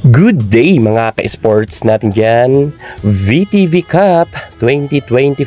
Good day mga ka-sports natin dyan. VTV Cup 2025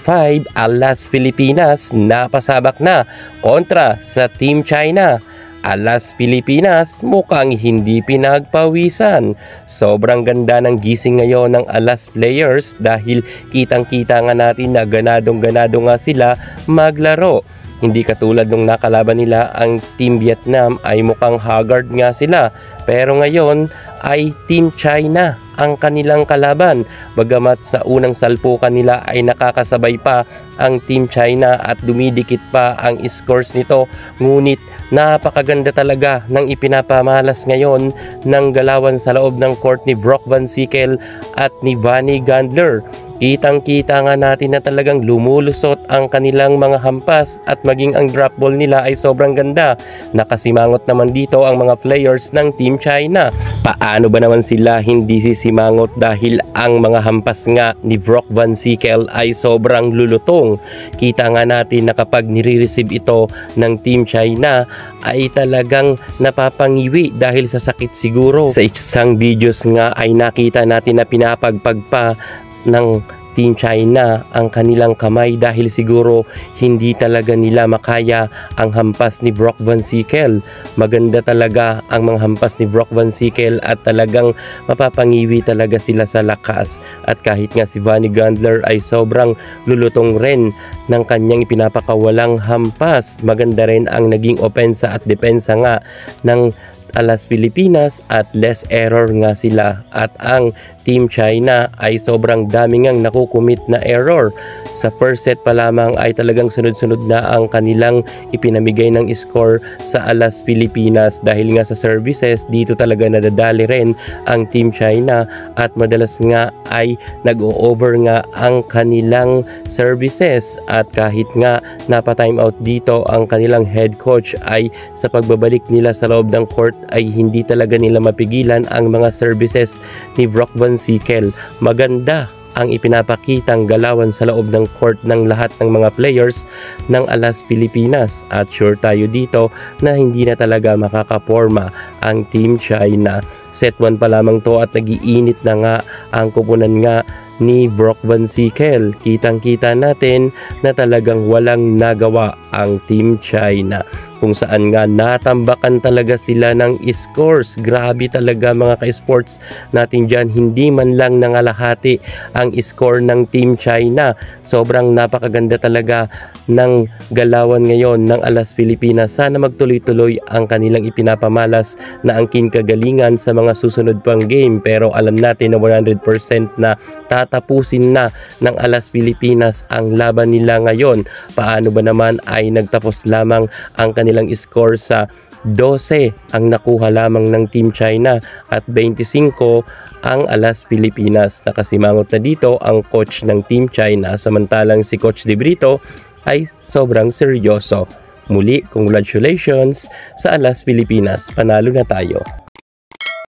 Alas Pilipinas napasabak na kontra sa Team China. Alas Pilipinas mukhang hindi pinagpawisan. Sobrang ganda ng gising ngayon ng Alas players dahil kitang-kita nga natin na ganadong-ganado nga sila maglaro. Hindi katulad nung nakalaban nila ang Team Vietnam ay mukhang haggard nga sila. Pero ngayon ay Team China ang kanilang kalaban. Bagamat sa unang salpukan nila ay nakakasabay pa ang Team China at dumidikit pa ang scores nito. Ngunit napakaganda talaga ng ipinapamalas ngayon ng galawan sa loob ng court ni Brock Van Sickle at ni Vanny Gandler. Kitang-kita nga natin na talagang lumulusot ang kanilang mga hampas at maging ang drop ball nila ay sobrang ganda. Nakasimangot naman dito ang mga players ng Team China. Paano ba naman sila hindi sisimangot dahil ang mga hampas nga ni Brock Van Sickle ay sobrang lulutong. Kita nga natin na kapag nire-receive ito ng Team China ay talagang napapangiwi dahil sa sakit siguro. Sa isang videos nga ay nakita natin na pinapagpag pa ng Team China ang kanilang kamay dahil siguro hindi talaga nila makaya ang hampas ni Brock Van Sickle. Maganda talaga ang mga hampas ni Brock Van Sickle at talagang mapapangiwi talaga sila sa lakas. At kahit nga si Vanny Gandler ay sobrang lulutong rin ng kanyang ipinapakawalang hampas. Maganda rin ang naging opensa at depensa nga ng Alas Pilipinas at less error nga sila, at ang Team China ay sobrang dami ngang nakukumit na error. Sa first set pa lamang ay talagang sunod-sunod na ang kanilang ipinamigay ng score sa Alas Pilipinas dahil nga sa services dito talaga nadadali rin ang Team China at madalas nga ay nag-o-over nga ang kanilang services. At kahit nga napa-time out dito ang kanilang head coach ay sa pagbabalik nila sa loob ng court ay hindi talaga nila mapigilan ang mga services ni Brock Van Sickle. Maganda ang ipinapakitang galawan sa loob ng court ng lahat ng mga players ng Alas Pilipinas at sure tayo dito na hindi na talaga makakaporma ang Team China. Set 1 pa lamang to at nagiinit na nga ang kupunan nga ni Brock Van Sickle. Kitang-kita natin na talagang walang nagawa ang Team China, kung saan nga natambakan talaga sila ng scores. Grabe talaga mga ka-sports natin dyan, hindi man lang nangalahati ang score ng Team China. Sobrang napakaganda talaga ng galawan ngayon ng Alas Pilipinas. Sana magtuloy-tuloy ang kanilang ipinapamalas na angkin kagalingan sa mga susunod pang game. Pero alam natin na 100% na tatapusin na ng Alas Pilipinas ang laban nila ngayon. Paano ba naman ay nagtapos lamang ang kanilang score sa 12 ang nakuha lamang ng Team China at 25 ang Alas Pilipinas. Nakasimangot na dito ang coach ng Team China, samantalang si Coach De Brito ay sobrang seryoso. Muli, congratulations sa Alas Pilipinas, panalo na tayo.